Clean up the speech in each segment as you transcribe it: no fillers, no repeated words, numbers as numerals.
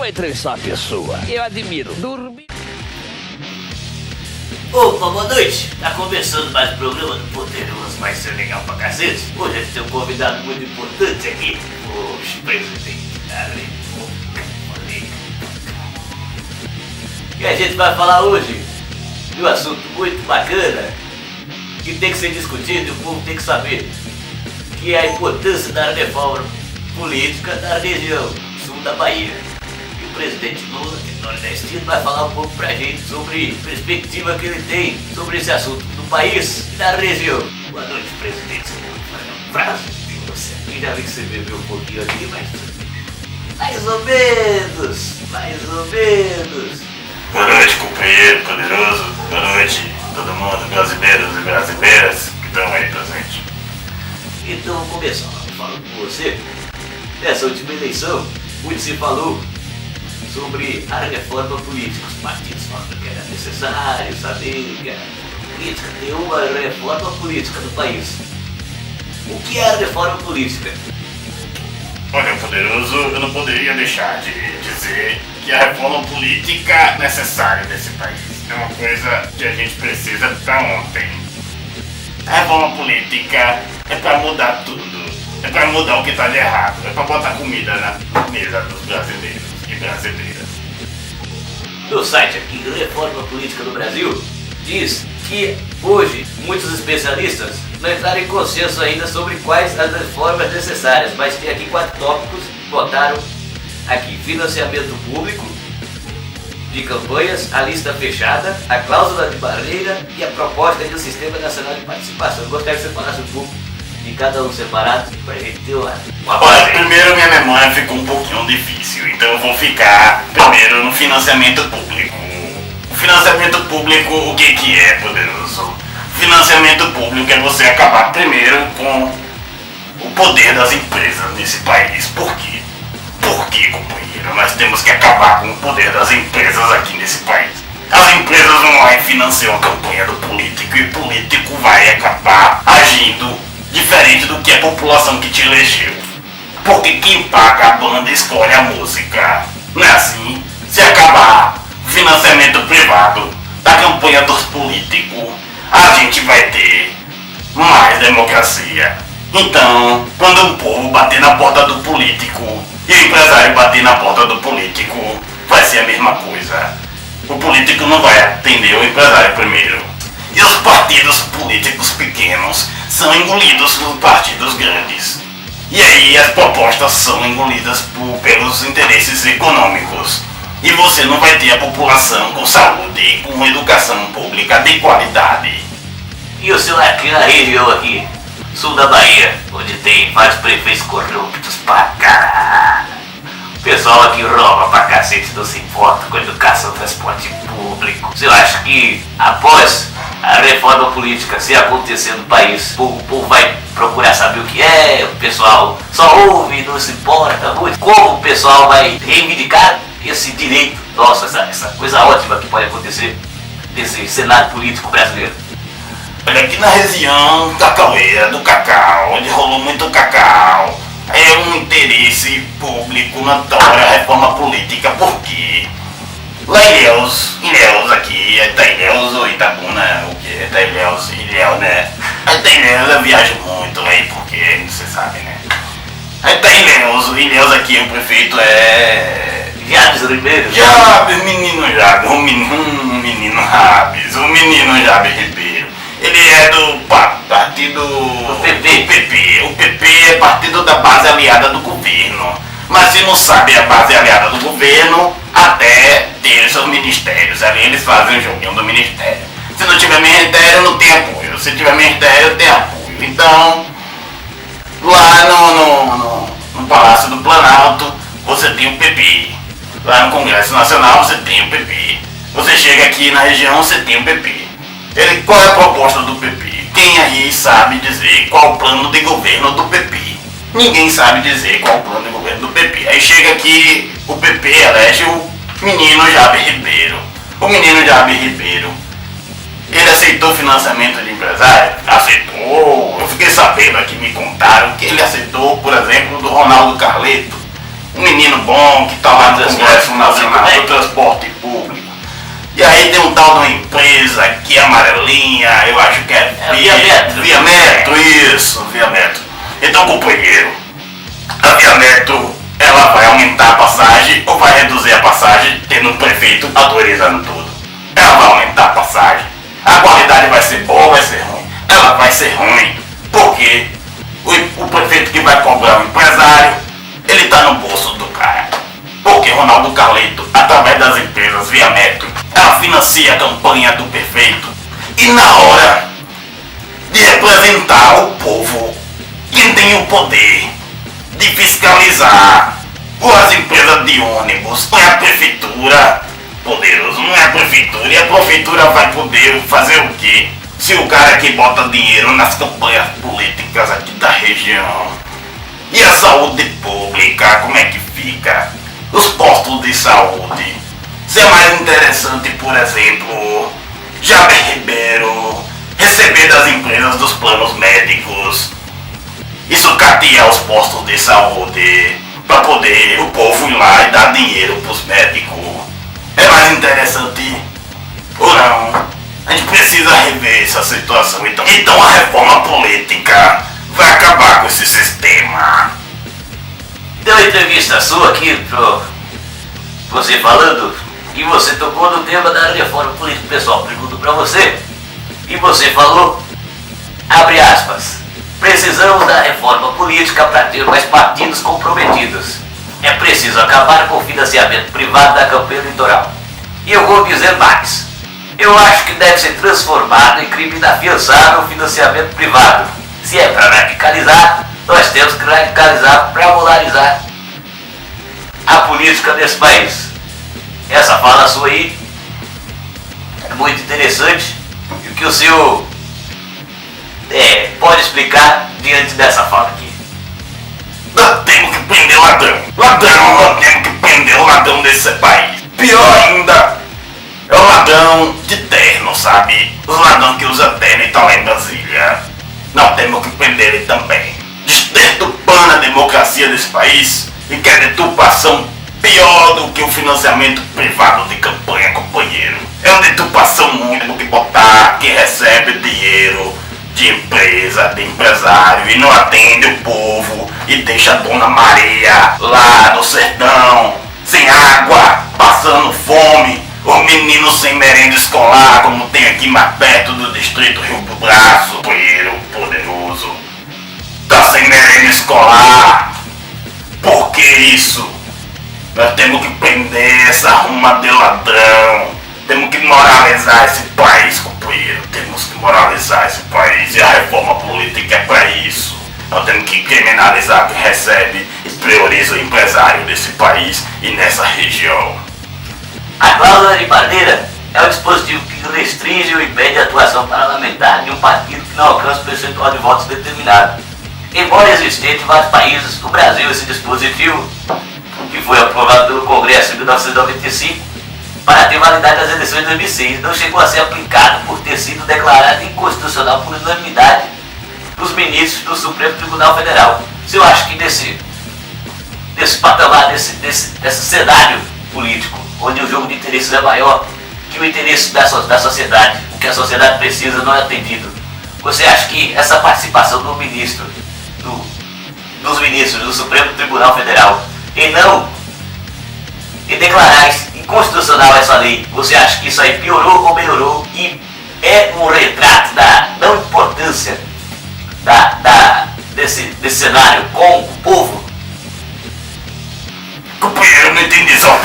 vou entrevistar uma pessoa. Eu admiro. Dormir. Opa, boa noite! Tá começando mais um programa do Poderoso, vai ser legal pra cacete. Hoje a gente tem um convidado muito importante aqui, o presidente da República. E a gente vai falar hoje de um assunto muito bacana, que tem que ser discutido e o povo tem que saber, que é a importância da reforma política da região sul da Bahia. E o presidente Lula, que é nordestino, vai falar um pouco pra gente sobre a perspectiva que ele tem sobre esse assunto do país e da região. Boa noite, presidente. Frase de você. Eu já vi que você bebeu um pouquinho aqui, mas mais ou menos. Boa noite, companheiro poderoso. Boa noite, todo mundo, brasileiros e brasileiras que estão aí presentes. Então vamos começar falando com você. Nessa última eleição, muito se falou sobre a reforma política. Os partidos falando que era necessário saber que a política tem uma reforma política no país. O que é a reforma política? Olha, poderoso, eu não poderia deixar de dizer que a reforma política é necessária nesse país. É uma coisa que a gente precisa pra ontem. A reforma política é pra mudar tudo. É pra mudar o que tá de errado. É pra botar comida na mesa dos brasileiros e brasileiras. No site aqui, Reforma Política do Brasil, diz que hoje muitos especialistas não entraram em consenso ainda sobre quais as reformas necessárias, mas tem aqui 4 tópicos que botaram aqui: financiamento público de campanhas, a lista fechada, a cláusula de barreira e a proposta de um sistema nacional de participação. Eu gostaria que você falasse um pouco de cada um separado pra gente ter uma Olha, primeiro minha memória ficou um pouquinho difícil, então eu vou ficar primeiro no financiamento público. O financiamento público, o que é, poderoso? O financiamento público é você acabar primeiro com o poder das empresas nesse país. Por quê? Por que, companheiro? Nós temos que acabar com o poder das empresas aqui nesse país. As empresas vão lá e financiam a campanha do político e o político vai acabar agindo diferente do que a população que te elegeu. Porque quem paga a banda escolhe a música. Não é assim? Se acabar o financiamento privado da campanha dos políticos, a gente vai ter mais democracia. Então, quando um povo bater na porta do político e o empresário bater na porta do político, vai ser a mesma coisa. O político não vai atender o empresário primeiro. E os partidos políticos pequenos são engolidos por partidos grandes. E aí as propostas são engolidas pelos interesses econômicos. E você não vai ter a população com saúde, com educação pública de qualidade. E o senhor aqui na região aqui, sul da Bahia, onde tem vários prefeitos corruptos pra caralho. O pessoal aqui rouba pra cacete, não se importa com a educação, transporte público. Você acha que após a reforma política se acontecer no país, o povo vai procurar saber o que é, o pessoal só ouve e não se importa muito? Como o pessoal vai reivindicar esse direito? Nossa, essa coisa ótima que pode acontecer nesse cenário político brasileiro. Olha, aqui na região cacaueira, do cacau, onde rolou muito cacau, é um interesse público notório a reforma política, porque lá em Ilhéus aqui, é Ilhéus ou Itabuna, o que é Ilhéus, né? Ilhéus eu viajo muito aí, porque você sabe, né? Ilhéus aqui, o prefeito é... Jabes Ribeiro? Jabes, menino Jabes, o menino Jabes Ribeiro. Ele é do partido... O PP. O PP é partido da base aliada do governo. Mas se não sabe a base aliada do governo, até ter seus ministérios. Ali eles fazem o joguinho do ministério. Se não tiver ministério, não tem apoio. Se tiver ministério, tem apoio. Então, lá no Palácio do Planalto, você tem o PP. Lá no Congresso Nacional, você tem o PP. Você chega aqui na região, você tem o PP. Qual é a proposta do PP? Quem aí sabe dizer qual o plano de governo do PP? Ninguém sabe dizer qual o plano de governo do PP. Aí chega aqui, o PP elege o menino Jabes Ribeiro. O menino Jabes Ribeiro, ele aceitou financiamento de empresário? Aceitou. Eu fiquei sabendo aqui, me contaram que ele aceitou, por exemplo, do Ronaldo Carleto. Um menino bom que tá lá no Congresso Nacional do Transporte Público. E aí tem um tal de uma empresa aqui amarelinha, eu acho que é Via Metro, isso, Via Metro. Então, companheiro, a Via Metro, ela vai aumentar a passagem ou vai reduzir a passagem, tendo um prefeito autorizando tudo? Ela vai aumentar a passagem. A qualidade vai ser boa ou vai ser ruim? Ela vai ser ruim, porque o prefeito que vai cobrar o empresário, ele tá no bolso do cara. Porque Ronaldo Carleto, através das empresas Via Metro, ela financia a campanha do prefeito. E na hora de representar o povo, quem tem o poder de fiscalizar as empresas de ônibus não é a prefeitura, poderoso, não é a prefeitura. E a prefeitura vai poder fazer o quê? Se o cara que bota dinheiro nas campanhas políticas aqui da região. E a saúde pública, como é que fica? Os postos de saúde. Se é mais interessante, por exemplo, Jaber Ribeiro receber das empresas dos planos médicos e sucatear os postos de saúde para poder o povo ir lá e dar dinheiro pros médicos. É mais interessante ou não? A gente precisa rever essa situação. Então a reforma política vai acabar com esse sistema. Deu uma entrevista sua aqui pro você falando e você tocou no tema da reforma política. O pessoal perguntou pra você e você falou, abre aspas, precisamos da reforma política para ter mais partidos comprometidos. É preciso acabar com o financiamento privado da campanha eleitoral. E eu vou dizer mais. Eu acho que deve ser transformado em crime inafiançável o financiamento privado. Se é para radicalizar, nós temos que radicalizar para polarizar a política desse país. Essa fala sua aí é muito interessante. E o que o senhor pode explicar diante dessa fala aqui? Nós temos que prender o ladrão. Nós temos que prender o ladrão desse país. Pior ainda é o ladrão de terno, sabe? Os ladrões que usam terno e estão lá em Brasília. Nós temos que prender ele também. Deturpando a democracia desse país. E que a deturpação pior do que o financiamento privado de campanha, companheiro. É uma deturpação muito do que botar quem recebe dinheiro de empresa, de empresário e não atende o povo e deixa a Dona Maria lá no sertão, sem água, passando fome, os meninos sem merenda escolar, como tem aqui mais perto do distrito Rio do Braço, companheiro poderoso, tá sem merenda escolar. Por que isso? Nós temos que prender essa ruma de ladrão. Temos que moralizar esse país, companheiro. Temos que moralizar esse país. E a reforma política é para isso. Nós temos que criminalizar quem recebe e prioriza o empresário desse país e nessa região. A cláusula de barreira é o dispositivo que restringe ou impede a atuação parlamentar de um partido que não alcança o percentual de votos determinado. Embora existente em vários países, no Brasil esse dispositivo, que foi aprovado pelo Congresso em 1995, para ter validade das eleições de 2006, não chegou a ser aplicado por ter sido declarado inconstitucional por unanimidade dos ministros do Supremo Tribunal Federal. Se eu acho que desse patamar, desse cenário político, onde o jogo de interesses é maior que o interesse da sociedade, o que a sociedade precisa não é atendido, você acha que essa participação dos ministros do Supremo Tribunal Federal e declarar inconstitucional essa lei, você acha que isso aí piorou ou melhorou e é um retrato da não importância desse cenário com o povo? Companheiro, eu não entendi só.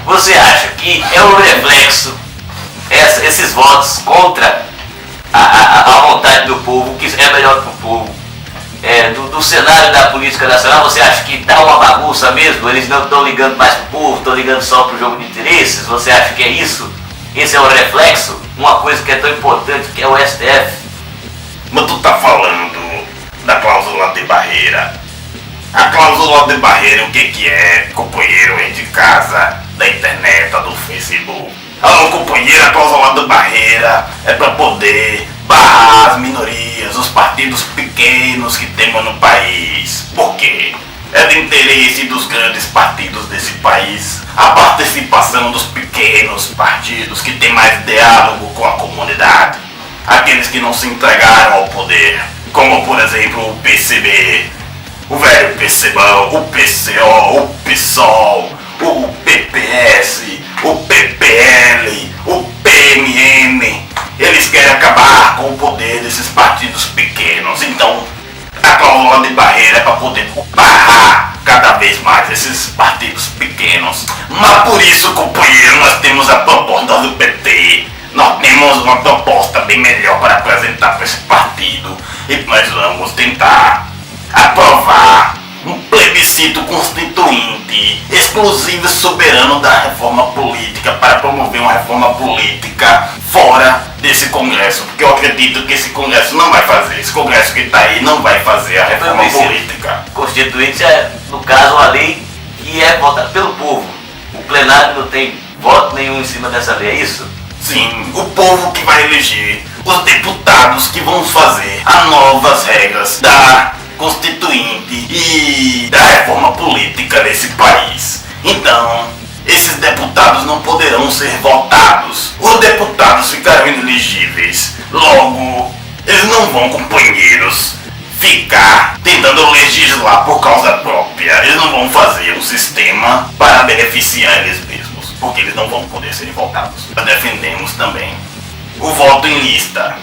Você acha que é um reflexo esses votos contra a vontade do povo, que é melhor para o povo, do cenário da política nacional? Você acha que dá uma bagunça mesmo? Eles não estão ligando mais para o povo, estão ligando só para o jogo de interesses? Você acha que é isso? Esse é o reflexo? Uma coisa que é tão importante, que é o STF. Mas tu tá falando da cláusula de barreira. A cláusula de barreira, o que é, companheiro aí de casa, da internet, do Facebook? Alô, companheiro, a cláusula de barreira é para poder barrar as minorias, os partidos pequenos que temos no país. Porque é do interesse dos grandes partidos desse país a participação dos pequenos partidos que têm mais diálogo com a comunidade. Aqueles que não se entregaram ao poder, como por exemplo o PCB, o velho PCBão, o PCO, o PSOL, o PPS, o PPL, o PMN. Eles querem acabar com o poder desses partidos pequenos. Então, a cláusula de barreira é para poder barrar cada vez mais esses partidos pequenos. Mas por isso, companheiro, nós temos a proposta do PT. Nós temos uma proposta bem melhor para apresentar para esse partido. E nós vamos tentar aprovar um plebiscito constituinte exclusivo e soberano da reforma política para promover uma reforma política fora desse Congresso, porque eu acredito que esse Congresso não vai fazer, esse Congresso que está aí não vai fazer a reforma política. Constituinte é, no caso, uma lei que é votada pelo povo. O plenário não tem voto nenhum em cima dessa lei, é isso? Sim, o povo que vai eleger os deputados que vão fazer as novas regras da Constituinte e da reforma política desse país. Então, esses deputados não poderão ser votados. Os deputados ficarão inelegíveis. Logo, eles não vão, companheiros, ficar tentando legislar por causa própria. Eles não vão fazer um sistema para beneficiar eles mesmos, porque eles não vão poder ser votados. Nós defendemos também o voto em lista.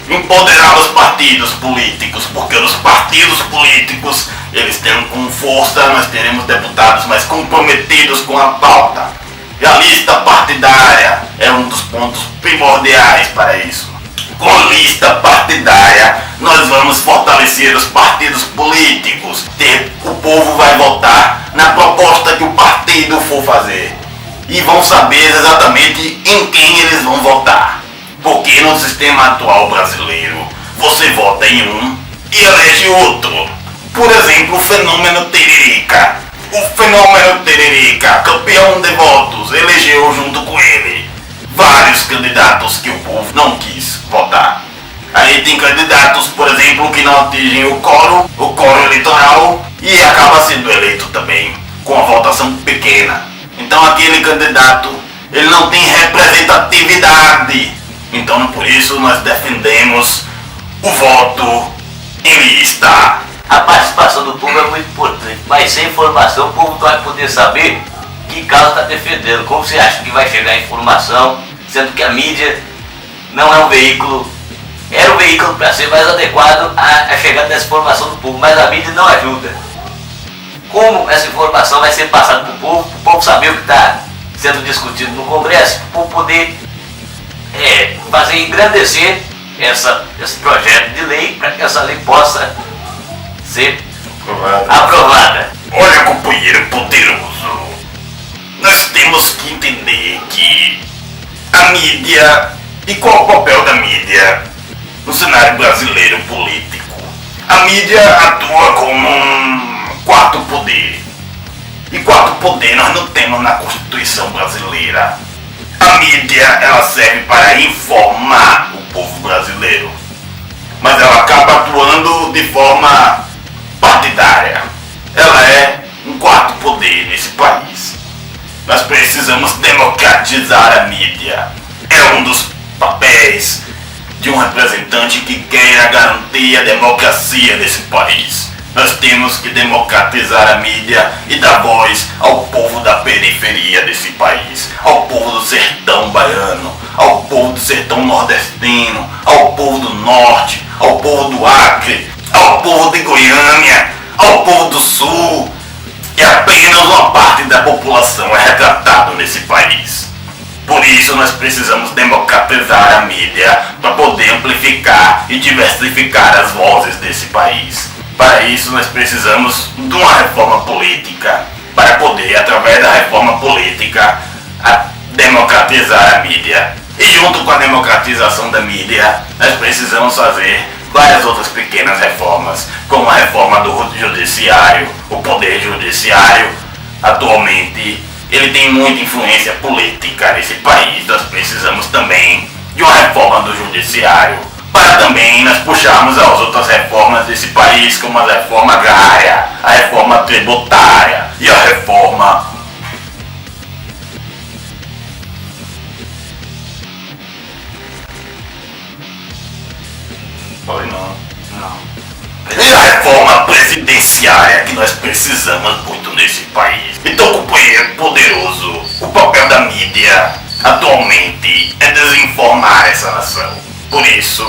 Empoderar os partidos políticos, porque os partidos políticos, eles têm com força, nós teremos deputados mais comprometidos com a pauta. E a lista partidária é um dos pontos primordiais para isso. Com lista partidária, nós vamos fortalecer os partidos políticos. O povo vai votar na proposta que o partido for fazer. E vão saber exatamente em quem eles vão votar. Porque no sistema atual brasileiro, você vota em um e elege outro. Por exemplo, o fenômeno Tiririca. O fenômeno Tiririca, campeão de votos, elegeu junto com ele vários candidatos que o povo não quis votar. Aí tem candidatos, por exemplo, que não atingem o coro eleitoral e acaba sendo eleito também com a votação pequena. Então aquele candidato, ele não tem representatividade. Então por isso nós defendemos o voto em lista. A participação do povo é muito importante, mas sem informação o povo não vai poder saber que causa está defendendo. Como você acha que vai chegar a informação, sendo que a mídia não é um veículo, era um veículo para ser mais adequado à chegada dessa informação do povo, mas a mídia não ajuda. Como essa informação vai ser passada para o povo saber o que está sendo discutido no Congresso, para o povo poder fazer engrandecer esse projeto de lei, para que essa lei possa ser aprovada. Olha, companheiro poderoso, nós temos que entender que a mídia, e qual o papel da mídia no cenário brasileiro político? A mídia atua como um quarto poder. E quarto poder nós não temos na Constituição brasileira. A mídia, ela serve para informar o povo brasileiro, mas ela acaba atuando de forma partidária. Ela é um quarto poder nesse país. Nós precisamos democratizar a mídia. É um dos papéis de um representante que queira garantir a democracia desse país. Nós temos que democratizar a mídia e dar voz ao povo da periferia desse país, ao povo do sertão baiano, ao povo do sertão nordestino, ao povo do norte, ao povo do Acre, ao povo de Goiânia, ao povo do sul. E apenas uma parte da população é retratada nesse país. Por isso nós precisamos democratizar a mídia para poder amplificar e diversificar as vozes desse país. Para isso nós precisamos de uma reforma política, para poder, através da reforma política, democratizar a mídia. E junto com a democratização da mídia, nós precisamos fazer várias outras pequenas reformas, como a reforma do judiciário. O poder judiciário, atualmente, ele tem muita influência política nesse país. Nós precisamos também de uma reforma do judiciário, para também nós puxarmos as outras reformas desse país, como a reforma agrária, a reforma tributária e a reforma... Oi, não. E a reforma presidenciária que nós precisamos muito nesse país. Então, companheiro poderoso, o papel da mídia atualmente é desinformar essa nação. Por isso,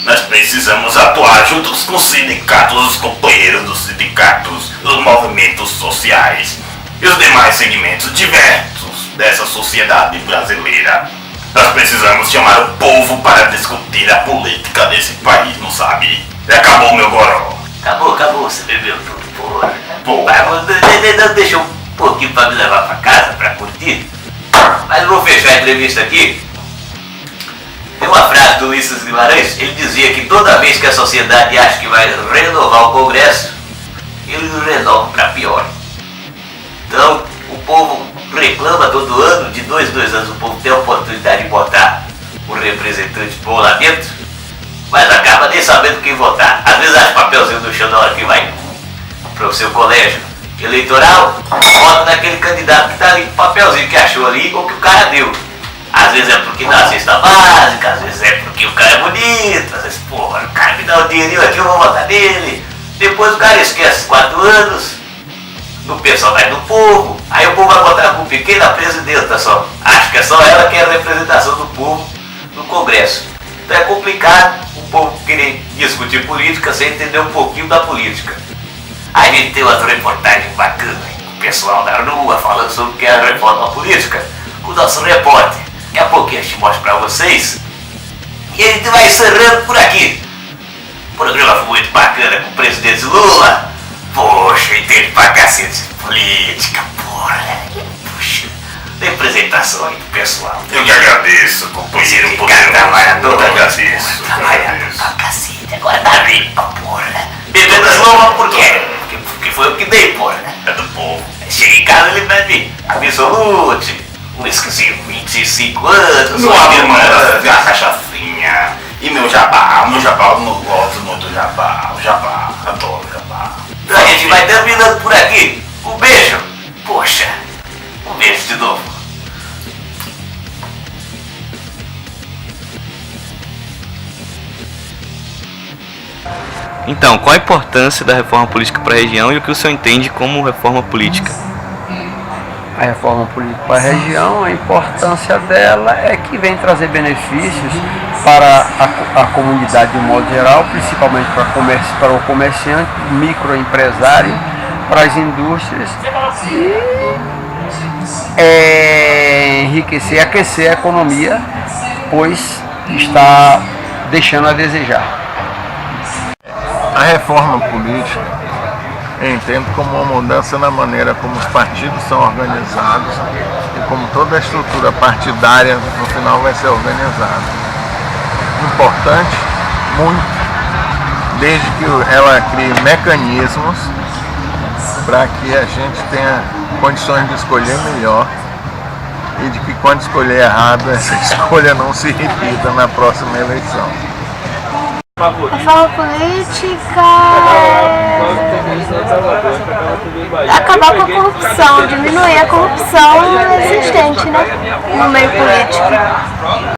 nós precisamos atuar juntos com os sindicatos, os companheiros dos sindicatos, os movimentos sociais e os demais segmentos diversos dessa sociedade brasileira. Nós precisamos chamar o povo para discutir a política desse país, não sabe? Acabou meu goró. Acabou, você bebeu tudo, porra. Porra. Deixa um pouquinho pra me levar pra casa, pra curtir. Mas eu vou fechar a entrevista aqui. Tem uma frase do Ulisses Guimarães, ele dizia que toda vez que a sociedade acha que vai renovar o Congresso, ele renova pra pior. Então, o povo reclama todo ano, de 2 anos o povo tem a oportunidade de votar um representante bom lá dentro, mas acaba nem sabendo quem votar. Às vezes acha papelzinho no chão na hora que vai para o seu colégio eleitoral, vota naquele candidato que tá ali, papelzinho que achou ali ou que o cara deu. Às vezes é porque dá a cesta básica, às vezes é porque o cara é bonito, às vezes, porra, o cara me dá um dinheirinho aqui, eu vou votar nele. Depois o cara esquece 4 anos, o pessoal vai do povo, aí o povo vai votar com pequena presidenta só. Acho que é só ela que é a representação do povo no Congresso. Então é complicado o povo querer discutir política sem entender um pouquinho da política. Aí a gente tem umas reportagens bacanas, o pessoal da rua falando sobre o que é a reforma política, com o nosso repórter. Daqui a pouquinho a gente mostra pra vocês. E a gente vai encerrando por aqui. O programa foi muito bacana com o presidente Lula. Poxa, entende pra cacete de política, porra. Puxa, representação aí do pessoal. Eu que agradeço, companheiro poderoso. Trabalhador, eu agradeço. trabalhador pra cacete. Agora tá limpa, porra. Bebendo as loumas por quê? Porque foi eu que dei, porra. É do povo. Chega em casa ele bebe Absolute, um esqueci 25 anos, Não abre uma cachaçinha. E meu jabá, eu não gosto muito do jabá. O jabá, adoro o jabá. Então a gente vai terminando por aqui. Um beijo. Poxa, um beijo de novo. Então, qual a importância da reforma política para a região e o que o senhor entende como reforma política? A reforma política para a região, a importância dela é que vem trazer benefícios para a comunidade de um modo geral, principalmente para o comerciante, microempresário, para as indústrias e enriquecer, aquecer a economia, pois está deixando a desejar. A reforma política eu entendo como uma mudança na maneira como os partidos são organizados e como toda a estrutura partidária no final vai ser organizada. Importante, muito, desde que ela crie mecanismos para que a gente tenha condições de escolher melhor e de que quando escolher errado, essa escolha não se repita na próxima eleição. A reforma política é acabar com a corrupção, diminuir a corrupção existente, né, no meio político.